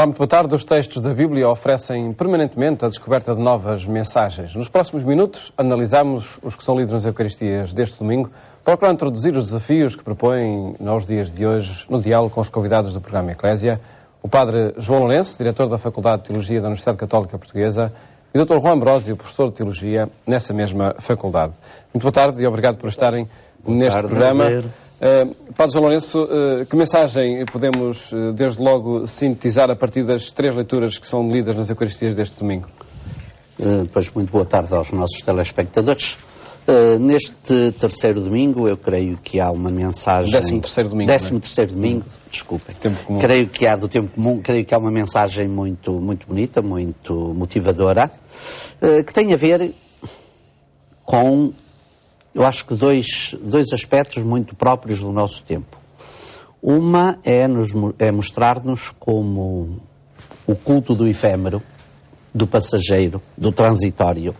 muito boa tarde. Os textos da Bíblia oferecem permanentemente a descoberta de novas mensagens. Nos próximos minutos, analisamos os que são lidos nas Eucaristias deste domingo, procurando introduzir os desafios que propõem nos dias de hoje, no diálogo com os convidados do programa Eclésia, o Padre João Lourenço, diretor da Faculdade de Teologia da Universidade Católica Portuguesa, e o Dr. Juan Ambrósio, professor de Teologia nessa mesma faculdade. Muito boa tarde e obrigado por estarem neste programa. Padre João Lourenço, que mensagem podemos, desde logo, sintetizar a partir das três leituras que são lidas nas Eucaristias deste domingo? Pois, muito boa tarde aos nossos telespectadores. Neste terceiro domingo, eu creio que há uma mensagem... 13º domingo. 13º domingo, desculpem. Creio que há do tempo comum, creio que há uma mensagem muito bonita, muito motivadora, que tem a ver com... Eu acho que dois aspectos muito próprios do nosso tempo. Uma é mostrar-nos como o culto do efêmero, do passageiro, do transitório,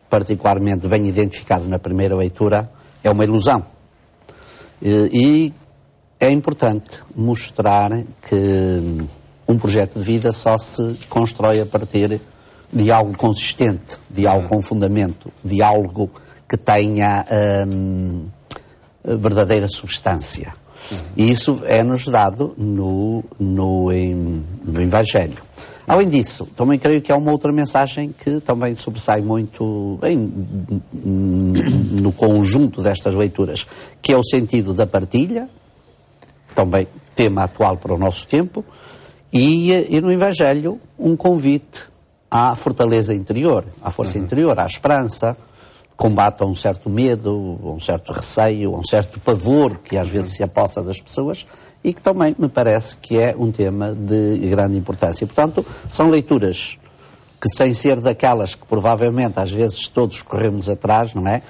particularmente bem identificado na primeira leitura, é uma ilusão. E é importante mostrar que um projeto de vida só se constrói a partir de algo consistente, de algo com fundamento, de algo que tenha verdadeira substância. E isso é-nos dado no Evangelho. Além disso, também creio que há uma outra mensagem que também sobressai muito no conjunto destas leituras, que é o sentido da partilha, também tema atual para o nosso tempo, e no Evangelho um convite à fortaleza interior, à força interior, à esperança, combate a um certo medo, a um certo receio, a um certo pavor que às vezes se apossa das pessoas e que também me parece que é um tema de grande importância. Portanto, são leituras que, sem ser daquelas que provavelmente às vezes todos corremos atrás, não é?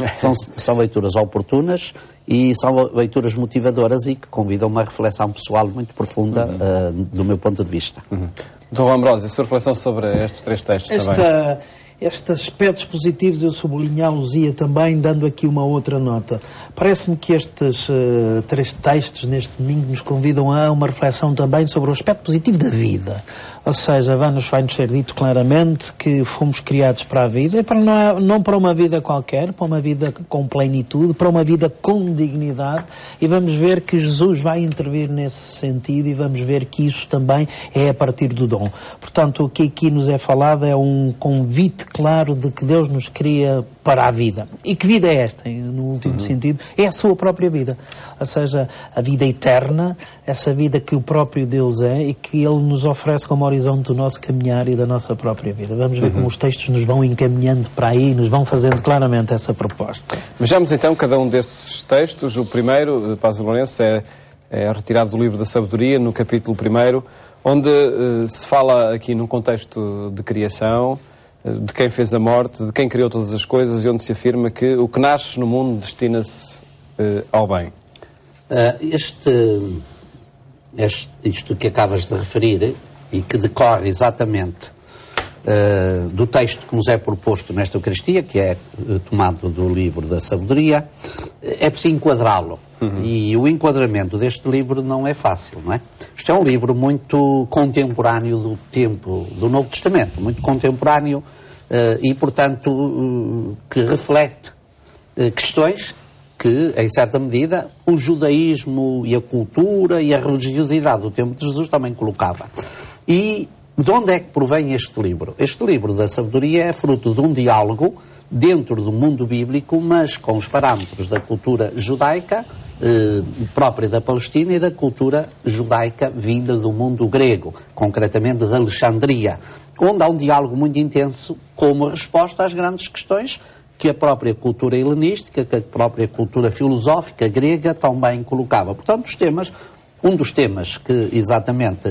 São leituras oportunas e são leituras motivadoras e que convidam uma reflexão pessoal muito profunda do meu ponto de vista. Dr. Ambrósio, a sua reflexão sobre estes três textos também? Estes aspectos positivos eu sublinhá-los-ia também, dando aqui uma outra nota. Parece-me que estes três textos neste domingo nos convidam a uma reflexão também sobre o aspecto positivo da vida. Ou seja, vai-nos ser dito claramente que fomos criados para a vida, e não para uma vida qualquer, para uma vida com plenitude, para uma vida com dignidade, e vamos ver que Jesus vai intervir nesse sentido e vamos ver que isso também é a partir do dom. Portanto, o que aqui nos é falado é um convite claro de que Deus nos cria para a vida. E que vida é esta, no último sentido? É a sua própria vida. Ou seja, a vida eterna, essa vida que o próprio Deus é e que Ele nos oferece como horizonte do nosso caminhar e da nossa própria vida. Vamos ver como os textos nos vão encaminhando para aí, nos vão fazendo claramente essa proposta. Vejamos então cada um desses textos. O primeiro, Padre Lourenço, é retirado do livro da Sabedoria, no capítulo 1, onde se fala aqui num contexto de criação, de quem fez a morte, de quem criou todas as coisas, e onde se afirma que o que nasce no mundo destina-se ao bem. Isto que acabas de referir, e que decorre exatamente do texto que nos é proposto nesta Eucaristia, que é tomado do livro da Sabedoria, é preciso enquadrá-lo. E o enquadramento deste livro não é fácil, não é? Isto é um livro muito contemporâneo do tempo do Novo Testamento, muito contemporâneo e, portanto, que reflete questões que, em certa medida, o judaísmo e a cultura e a religiosidade do tempo de Jesus também colocava. E de onde é que provém este livro? Este livro da Sabedoria é fruto de um diálogo dentro do mundo bíblico, mas com os parâmetros da cultura judaica, própria da Palestina, e da cultura judaica vinda do mundo grego, concretamente de Alexandria, onde há um diálogo muito intenso como resposta às grandes questões que a própria cultura helenística, que a própria cultura filosófica grega também colocava. Portanto, um dos temas que exatamente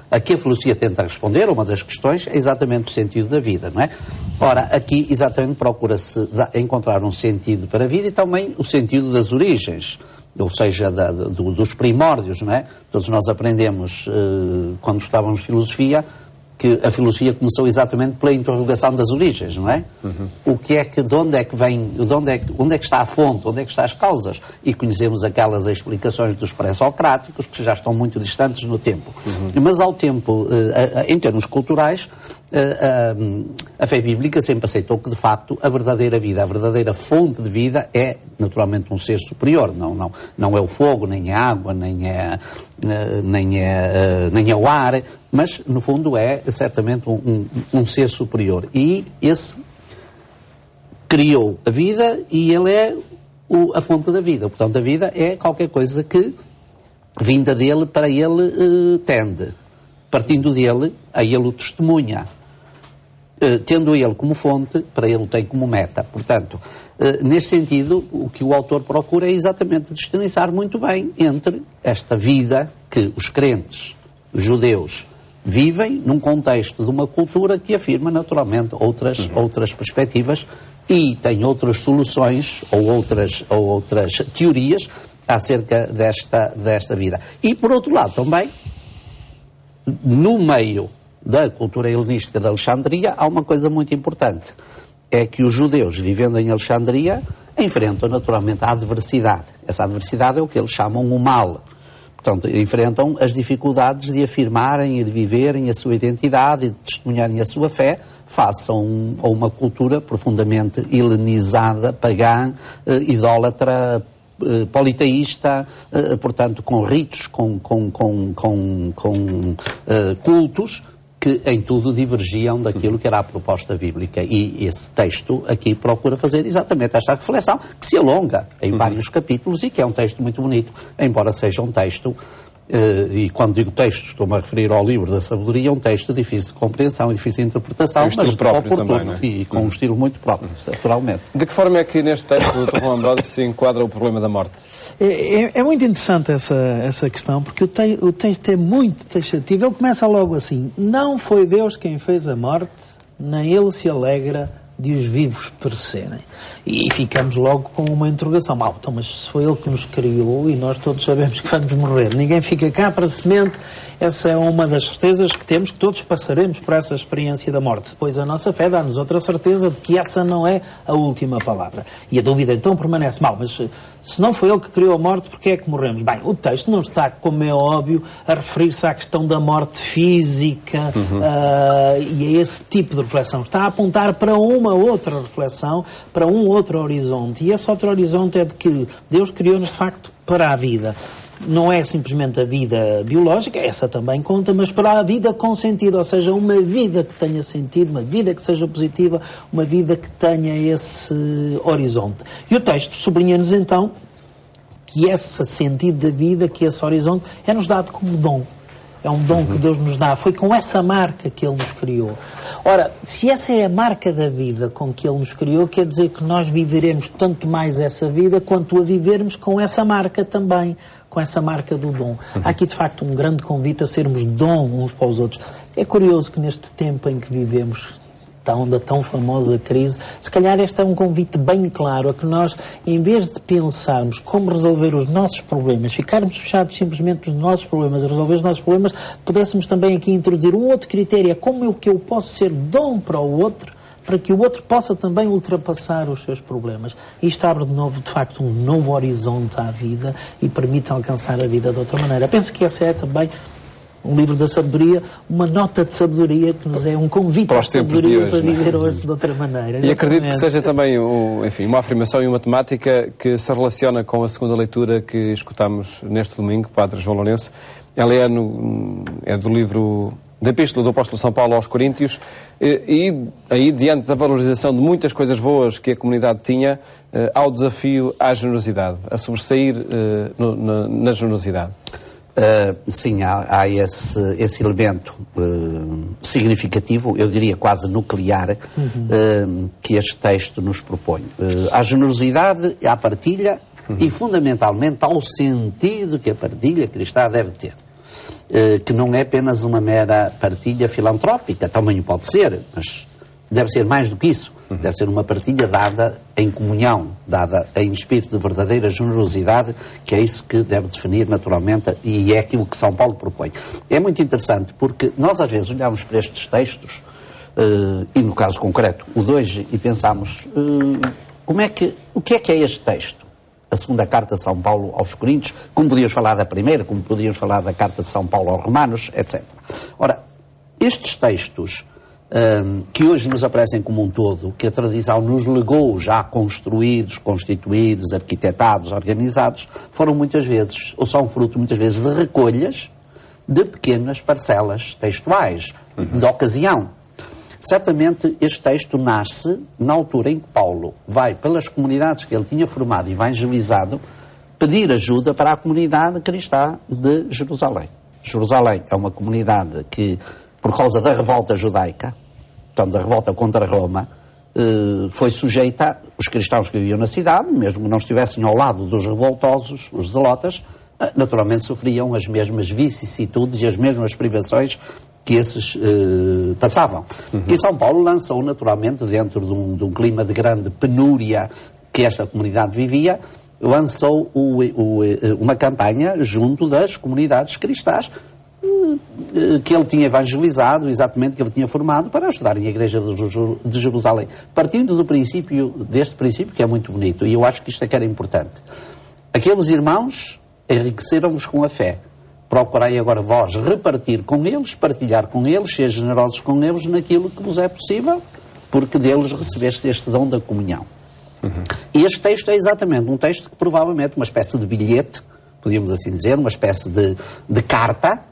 a que a filosofia tenta responder, uma das questões, é exatamente o sentido da vida, não é? Ora, aqui exatamente procura-se encontrar um sentido para a vida e também o sentido das origens, ou seja, dos primórdios, não é? Todos nós aprendemos, quando estávamos filosofia, que a filosofia começou exatamente pela interrogação das origens, não é? O que é que, de onde é que vem, onde é que está a fonte, onde é que estão as causas? E conhecemos aquelas explicações dos pré-socráticos que já estão muito distantes no tempo. Mas ao tempo, em termos culturais, a fé bíblica sempre aceitou que, de facto, a verdadeira vida, a verdadeira fonte de vida é, naturalmente, um ser superior. Não é o fogo, nem a água, nem é o ar, mas, no fundo, é certamente um ser superior. E esse criou a vida e ele é a fonte da vida. Portanto, a vida é qualquer coisa que, vinda dele, para ele tende. Partindo dele, a ele o testemunha. Tendo ele como fonte, para ele o tem como meta. Portanto, neste sentido, o que o autor procura é exatamente distinguir muito bem entre esta vida que os crentes, os judeus, vivem num contexto de uma cultura que afirma naturalmente outras perspectivas e tem outras soluções ou outras teorias acerca desta vida. E, por outro lado, também, no meio da cultura helenística de Alexandria, há uma coisa muito importante. É que os judeus, vivendo em Alexandria, enfrentam naturalmente a adversidade. Essa adversidade é o que eles chamam o mal. Portanto, enfrentam as dificuldades de afirmarem e de viverem a sua identidade e de testemunharem a sua fé face a uma cultura profundamente helenizada, pagã, idólatra, politeísta, portanto, com ritos, com cultos, que em tudo divergiam daquilo que era a proposta bíblica. E esse texto aqui procura fazer exatamente esta reflexão, que se alonga em vários capítulos e que é um texto muito bonito, embora seja um texto, e quando digo texto estou-me a referir ao livro da sabedoria, um texto difícil de compreensão, difícil de interpretação, mas oportuno também, não é? E com um estilo muito próprio, naturalmente. De que forma é que neste texto do Dr. João Ambrósio se enquadra o problema da morte? É muito interessante essa questão, porque o texto é muito taxativo. Ele começa logo assim: não foi Deus quem fez a morte, nem ele se alegra de os vivos perecerem. E ficamos logo com uma interrogação. Então, mas se foi ele que nos criou e nós todos sabemos que vamos morrer, ninguém fica cá para semente. Essa é uma das certezas que temos, que todos passaremos por essa experiência da morte. Depois a nossa fé dá-nos outra certeza de que essa não é a última palavra. E a dúvida então permanece. Mas se não foi ele que criou a morte, porquê é que morremos? Bem, o texto não está, como é óbvio, a referir-se à questão da morte física e a esse tipo de reflexão. Está a apontar para uma outra reflexão, para um outro horizonte. E esse outro horizonte é de que Deus criou-nos, de facto, para a vida. Não é simplesmente a vida biológica, essa também conta, mas para a vida com sentido, ou seja, uma vida que tenha sentido, uma vida que seja positiva, uma vida que tenha esse horizonte. E o texto sublinha-nos então que esse sentido da vida, que esse horizonte, é-nos dado como dom. É um dom que Deus nos dá. Foi com essa marca que Ele nos criou. Ora, se essa é a marca da vida com que Ele nos criou, quer dizer que nós viveremos tanto mais essa vida quanto a vivermos com essa marca também, com essa marca do dom. Há aqui, de facto, um grande convite a sermos dom uns para os outros. É curioso que neste tempo em que vivemos, da tão famosa crise, se calhar este é um convite bem claro a que nós, em vez de pensarmos como resolver os nossos problemas, ficarmos fechados simplesmente nos nossos problemas e resolver os nossos problemas, pudéssemos também aqui introduzir um outro critério, é como é que eu posso ser dom para o outro, para que o outro possa também ultrapassar os seus problemas. Isto abre de novo, de facto, um novo horizonte à vida e permite alcançar a vida de outra maneira. Penso que essa é também um livro da sabedoria, uma nota de sabedoria que nos é um convite para os tempos de hoje, para viver hoje de outra maneira. E acredito que seja também uma afirmação e uma temática que se relaciona com a segunda leitura que escutamos neste domingo, Padre João Lourenço. Ela é do livro da Epístola do Apóstolo São Paulo aos Coríntios e aí, diante da valorização de muitas coisas boas que a comunidade tinha, há o desafio à generosidade, a sobressair na generosidade. Sim, há esse elemento significativo, eu diria quase nuclear, que este texto nos propõe. À generosidade, à partilha e, fundamentalmente, ao sentido que a partilha cristã deve ter. Que não é apenas uma mera partilha filantrópica, também pode ser, mas deve ser mais do que isso. Deve ser uma partilha dada em comunhão, dada em espírito de verdadeira generosidade, que é isso que deve definir naturalmente, e é aquilo que São Paulo propõe. É muito interessante porque nós às vezes olhamos para estes textos, e no caso concreto, o de hoje, e pensamos, o que é este texto? A segunda carta de São Paulo aos Coríntios, como podíamos falar da primeira, como podíamos falar da carta de São Paulo aos Romanos, etc. Ora, estes textos que hoje nos aparecem como um todo, que a tradição nos legou já construídos, constituídos, arquitetados, organizados, foram muitas vezes, ou são fruto muitas vezes de recolhas de pequenas parcelas textuais, de ocasião. Certamente este texto nasce na altura em que Paulo vai pelas comunidades que ele tinha formado e evangelizado pedir ajuda para a comunidade cristã de Jerusalém. Jerusalém é uma comunidade que, por causa da revolta judaica, portanto da revolta contra Roma, foi sujeita, os cristãos que viviam na cidade, mesmo que não estivessem ao lado dos revoltosos, os zelotas, naturalmente sofriam as mesmas vicissitudes e as mesmas privações que esses passavam. E São Paulo lançou naturalmente, dentro de um clima de grande penúria que esta comunidade vivia, lançou uma campanha junto das comunidades cristãs que ele tinha evangelizado, exatamente, que ele tinha formado para ajudarem a Igreja de Jerusalém. Partindo deste princípio que é muito bonito, e eu acho que isto é que era importante. Aqueles irmãos enriqueceram-vos com a fé. Procurai agora vós repartir com eles, partilhar com eles, ser generosos com eles naquilo que vos é possível, porque deles recebeste este dom da comunhão. E este texto é exatamente um texto que provavelmente uma espécie de bilhete, podíamos assim dizer, uma espécie de carta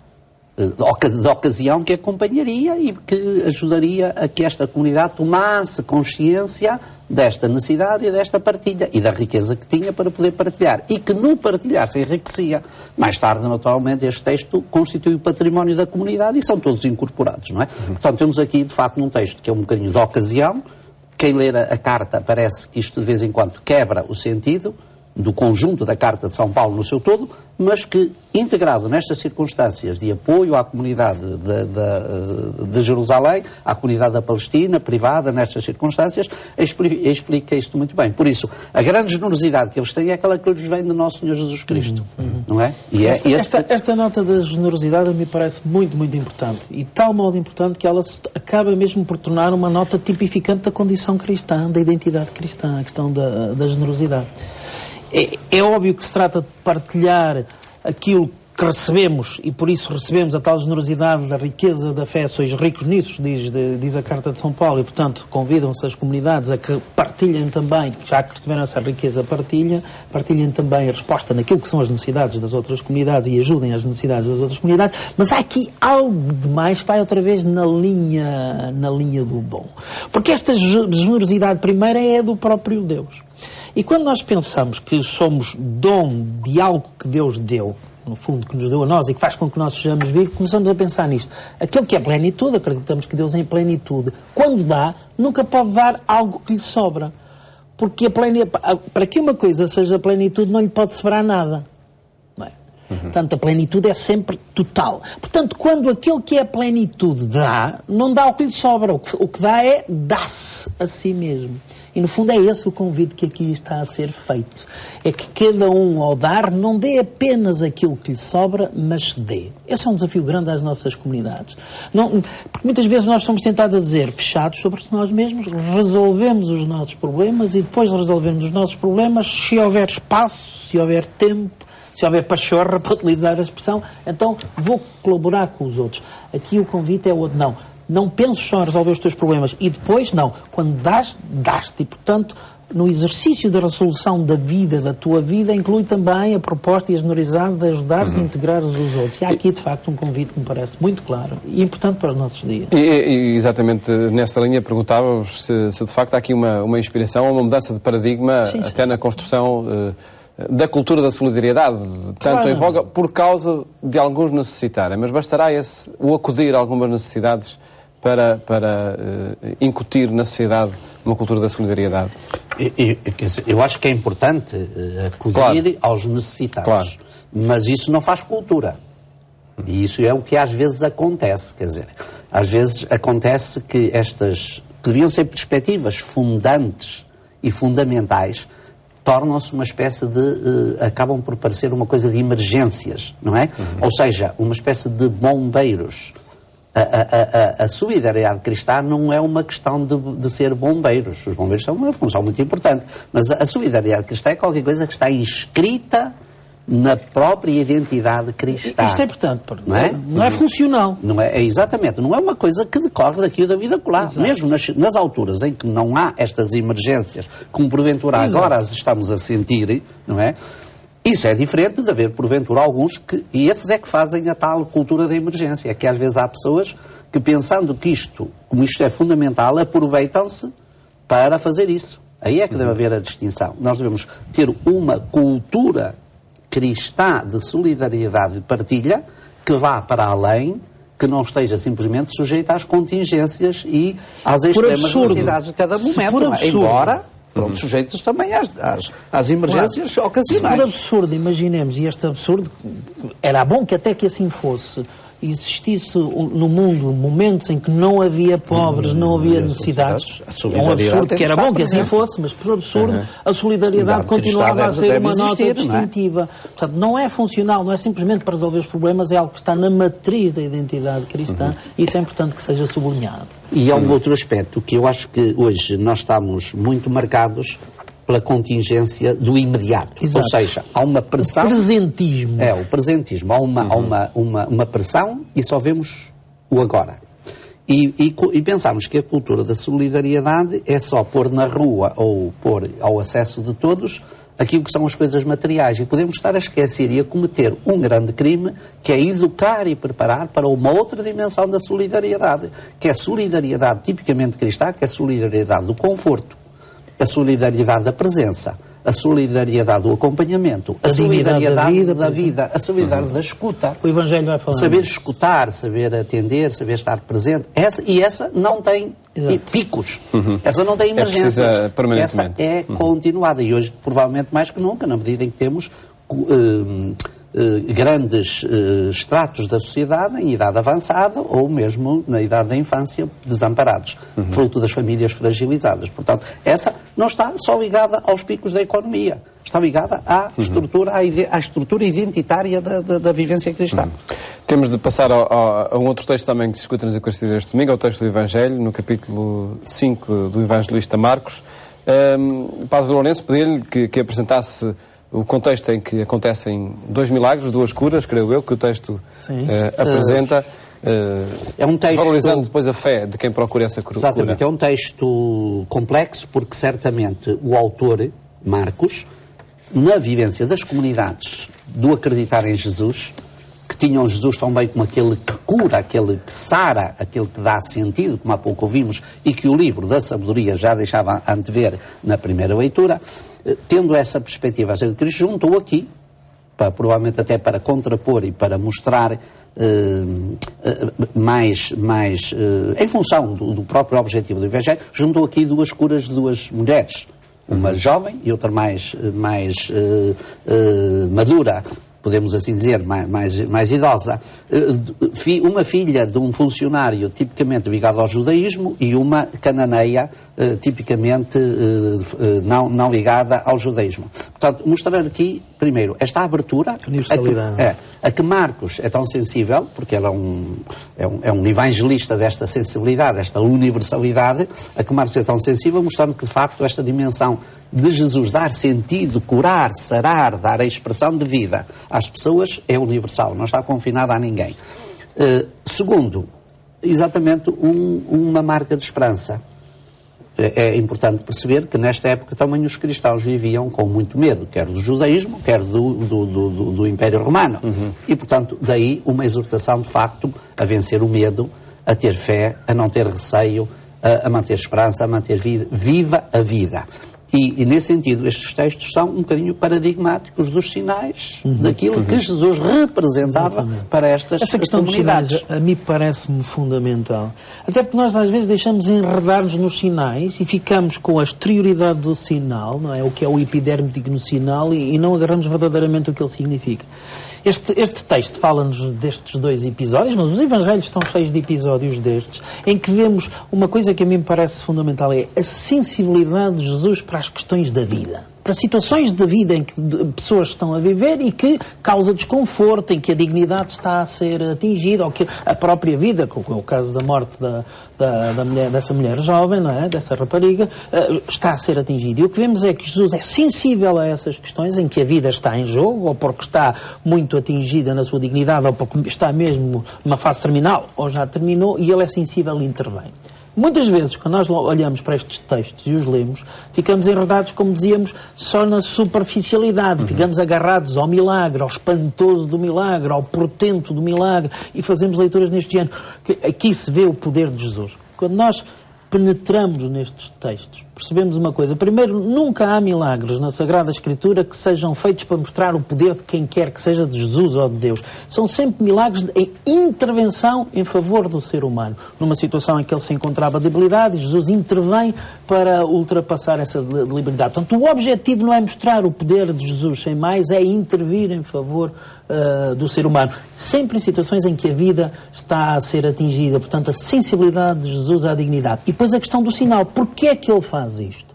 de ocasião que acompanharia e que ajudaria a que esta comunidade tomasse consciência desta necessidade e desta partilha e da riqueza que tinha para poder partilhar e que no partilhar se enriquecia. Mais tarde, naturalmente, este texto constitui o património da comunidade e são todos incorporados, não é? Portanto, temos aqui, de facto, um texto que é um bocadinho de ocasião. Quem ler a carta parece que isto de vez em quando quebra o sentido do conjunto da Carta de São Paulo no seu todo, mas que, integrado nestas circunstâncias de apoio à comunidade de Jerusalém, à comunidade da Palestina, privada nestas circunstâncias, explica isto muito bem. Por isso, a grande generosidade que eles têm é aquela que lhes vem do nosso Senhor Jesus Cristo, não é? E esta nota da generosidade me parece muito, muito importante, e de tal modo importante que ela acaba mesmo por tornar uma nota tipificante da condição cristã, da identidade cristã, a questão da generosidade. É óbvio que se trata de partilhar aquilo que recebemos e por isso recebemos a tal generosidade da riqueza da fé. Sois ricos nisso, diz a Carta de São Paulo, e portanto convidam-se as comunidades a que partilhem também, já que receberam essa riqueza, partilhem também a resposta naquilo que são as necessidades das outras comunidades e ajudem as necessidades das outras comunidades. Mas há aqui algo de mais que vai outra vez na linha do dom. Porque esta generosidade primeira é do próprio Deus. E quando nós pensamos que somos dom de algo que Deus deu, no fundo, que nos deu a nós e que faz com que nós sejamos vivos, começamos a pensar nisto. Aquilo que é plenitude, acreditamos que Deus é em plenitude. Quando dá, nunca pode dar algo que lhe sobra. Porque para que uma coisa seja plenitude, não lhe pode sobrar nada. Não é? Portanto, a plenitude é sempre total. Portanto, quando aquilo que é plenitude dá, não dá o que lhe sobra. O que dá dá-se a si mesmo. E, no fundo, é esse o convite que aqui está a ser feito. É que cada um, ao dar, não dê apenas aquilo que lhe sobra, mas dê. Esse é um desafio grande às nossas comunidades. Porque muitas vezes nós somos tentados a dizer, fechados sobre nós mesmos, resolvemos os nossos problemas e depois de resolvermos os nossos problemas, se houver espaço, se houver tempo, se houver pachorra, para utilizar a expressão, então vou colaborar com os outros. Aqui o convite é o outro. Não penses só em resolver os teus problemas e depois, não. Quando dás-te. E, portanto, no exercício da resolução da vida, da tua vida, inclui também a proposta e a generosidade de ajudares e integrares os outros. E há aqui, de facto, um convite que me parece muito claro e importante para os nossos dias. E exatamente nessa linha perguntava-vos se de facto há aqui uma inspiração, uma mudança de paradigma, sim. Até na construção da cultura da solidariedade, tanto em voga por causa de alguns necessitarem. Mas bastará o acudir a algumas necessidades para incutir na sociedade uma cultura da solidariedade? Eu acho que é importante acudir aos necessitados, mas isso não faz cultura. E isso é o que às vezes acontece, quer dizer, às vezes acontece que estas que deviam ser perspectivas fundantes e fundamentais, tornam-se uma espécie de... acabam por parecer uma coisa de emergências, não é? Ou seja, uma espécie de bombeiros. A solidariedade cristã não é uma questão de ser bombeiros. Os bombeiros são uma função muito importante. Mas a solidariedade cristã é qualquer coisa que está inscrita na própria identidade cristã. Isto é importante, não é? Não é funcional. Não é, exatamente. Não é uma coisa que decorre daqui ou da vida colar. Mesmo nas alturas em que não há estas emergências, como porventura agora as estamos a sentir, não é? Isso é diferente de haver, porventura, alguns que... E esses é que fazem a tal cultura da emergência. É que às vezes há pessoas que, pensando que como isto é fundamental, aproveitam-se para fazer isso. Aí é que deve haver a distinção. Nós devemos ter uma cultura cristã de solidariedade e de partilha que vá para além, que não esteja simplesmente sujeita às contingências e às extremas necessidades de cada momento. Embora... Pronto, sujeitos também às emergências ocasionais. Se for absurdo, imaginemos, e este absurdo, era bom que até que assim fosse, existisse no mundo momentos em que não havia pobres, não havia necessidades. É um absurdo que era bom que assim fosse, mas por absurdo a solidariedade continuava a ser uma nota distintiva. Portanto, não é funcional, não é simplesmente para resolver os problemas, é algo que está na matriz da identidade cristã e isso é importante que seja sublinhado. E há um outro aspecto que eu acho que hoje nós estamos muito marcados pela contingência do imediato. Exato. Ou seja, há uma pressão... O presentismo. O presentismo. Há uma pressão e só vemos o agora. E pensamos que a cultura da solidariedade é só pôr na rua ou pôr ao acesso de todos aquilo que são as coisas materiais. E podemos estar a esquecer e a cometer um grande crime, que é educar e preparar para uma outra dimensão da solidariedade, que é a solidariedade tipicamente cristã, que é a solidariedade do conforto, a solidariedade da presença, a solidariedade do acompanhamento, a solidariedade da vida, a solidariedade da escuta. O Evangelho vai falar. Saber escutar, saber atender, saber estar presente. Essa não tem picos. Essa não tem emergências. Essa é continuada. E hoje, provavelmente mais que nunca, na medida em que temos grandes estratos da sociedade em idade avançada ou mesmo na idade da infância desamparados, fruto das famílias fragilizadas. Portanto, essa não está só ligada aos picos da economia, está ligada à estrutura identitária da vivência cristã. Temos de passar a um outro texto também que se discute nas Eucaristías deste domingo, é o texto do Evangelho, no capítulo 5 do Evangelista Marcos. Padre Lourenço pediu-lhe que apresentasse o contexto em que acontecem 2 milagres, 2 curas, creio eu, que o texto apresenta, é um texto, valorizando depois a fé de quem procura essa cura. Exatamente, é um texto complexo porque certamente o autor, Marcos, na vivência das comunidades do acreditar em Jesus, que tinham Jesus tão bem como aquele que cura, aquele que sara, aquele que dá sentido, como há pouco ouvimos, e que o livro da sabedoria já deixava antever na primeira leitura, tendo essa perspectiva acerca de Cristo, juntou aqui, provavelmente até para contrapor e para mostrar em função do próprio objetivo do Evangelho, juntou aqui 2 curas de 2 mulheres, uma jovem e outra mais madura, podemos assim dizer, mais idosa, uma filha de um funcionário tipicamente ligado ao judaísmo e uma cananeia tipicamente não ligada ao judaísmo. Portanto, mostrar aqui, primeiro, esta abertura a que Marcos é tão sensível, porque ele é um evangelista desta sensibilidade, desta universalidade, a que Marcos é tão sensível, mostrando que, de facto, esta dimensão de Jesus dar sentido, curar, sarar, dar a expressão de vida às pessoas é universal, não está confinada a ninguém. Segundo, exatamente uma marca de esperança. É importante perceber que nesta época também os cristãos viviam com muito medo, quer do judaísmo, quer do Império Romano. E, portanto, daí uma exortação, de facto, a vencer o medo, a ter fé, a não ter receio, a manter esperança, a manter vida, viva a vida. E, nesse sentido, estes textos são um bocadinho paradigmáticos dos sinais daquilo que Jesus representava para estas comunidades. Essa questão dos sinais, a mim parece-me fundamental. Até porque nós, às vezes, deixamos enredar-nos nos sinais e ficamos com a exterioridade do sinal, não é? O que é o epidérmico no sinal, e não agarramos verdadeiramente o que ele significa. Este texto fala-nos destes 2 episódios, mas os Evangelhos estão cheios de episódios destes, em que vemos uma coisa que a mim me parece fundamental, é a sensibilidade de Jesus para as questões da vida. Para situações de vida em que pessoas estão a viver e que causa desconforto, em que a dignidade está a ser atingida, ou que a própria vida, como é o caso da morte dessa mulher jovem, não é? Dessa rapariga, está a ser atingida. E o que vemos é que Jesus é sensível a essas questões em que a vida está em jogo, ou porque está muito atingida na sua dignidade, ou porque está mesmo numa fase terminal, ou já terminou, e ele é sensível e intervém. Muitas vezes, quando nós olhamos para estes textos e os lemos, ficamos enredados, como dizíamos, só na superficialidade. Ficamos agarrados ao milagre, ao espantoso do milagre, ao portento do milagre, e fazemos leituras neste género. Aqui se vê o poder de Jesus. Quando nós penetramos nestes textos, percebemos uma coisa. Primeiro, nunca há milagres na Sagrada Escritura que sejam feitos para mostrar o poder de quem quer que seja, de Jesus ou de Deus. São sempre milagres em intervenção em favor do ser humano. Numa situação em que ele se encontrava debilidade, Jesus intervém para ultrapassar essa debilidade. Portanto, o objetivo não é mostrar o poder de Jesus, sem mais, é intervir em favor do ser humano. Sempre em situações em que a vida está a ser atingida. Portanto, a sensibilidade de Jesus à dignidade. E depois a questão do sinal. Porquê é que ele faz isto?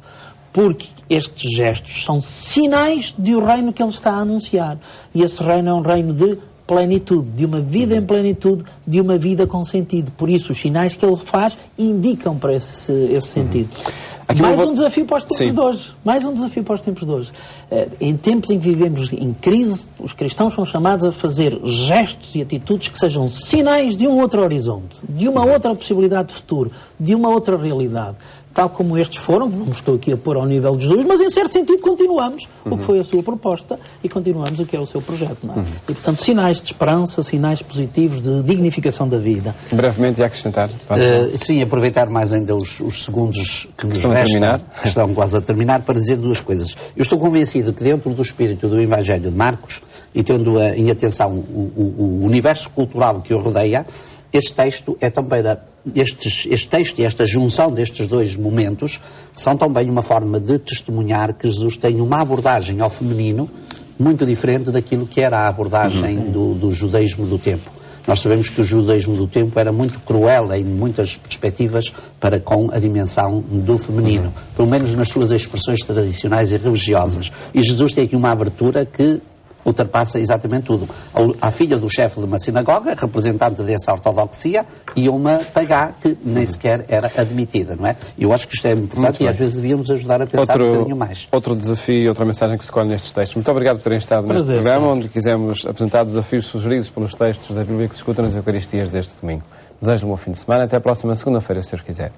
Porque estes gestos são sinais de o reino que ele está a anunciar. E esse reino é um reino de plenitude, de uma vida em plenitude, de uma vida com sentido. Por isso, os sinais que ele faz indicam para esse sentido. Mais um desafio para os tempos de hoje. Mais um desafio para os tempos de hoje. Em tempos em que vivemos em crise, os cristãos são chamados a fazer gestos e atitudes que sejam sinais de um outro horizonte, de uma outra possibilidade de futuro, de uma outra realidade. Tal como estes foram, não estou aqui a pôr ao nível de Jesus, mas em certo sentido continuamos o que foi a sua proposta e continuamos o que é o seu projeto. Não é? E, portanto, sinais de esperança, sinais positivos de dignificação da vida. Brevemente, e acrescentar? Sim, aproveitar mais ainda os segundos que nos restam, que estão quase a terminar, para dizer 2 coisas. Eu estou convencido que dentro do espírito do Evangelho de Marcos, e tendo em atenção o universo cultural que o rodeia, este texto é também este texto e esta junção destes 2 momentos são também uma forma de testemunhar que Jesus tem uma abordagem ao feminino muito diferente daquilo que era a abordagem do judaísmo do tempo. Nós sabemos que o judaísmo do tempo era muito cruel em muitas perspectivas para com a dimensão do feminino, pelo menos nas suas expressões tradicionais e religiosas. E Jesus tem aqui uma abertura que ultrapassa exatamente tudo. A filha do chefe de uma sinagoga, representante dessa ortodoxia, e uma pagã que nem sequer era admitida, não é? Eu acho que isto é importante e às vezes devíamos ajudar a pensar um bocadinho mais. Outro desafio, outra mensagem que se colhe nestes textos. Muito obrigado por terem estado neste programa, onde quisemos apresentar desafios sugeridos pelos textos da Bíblia que se escutam nas Eucaristias deste domingo. Desejo-lhe um bom fim de semana. Até a próxima segunda-feira, se Deus quiser.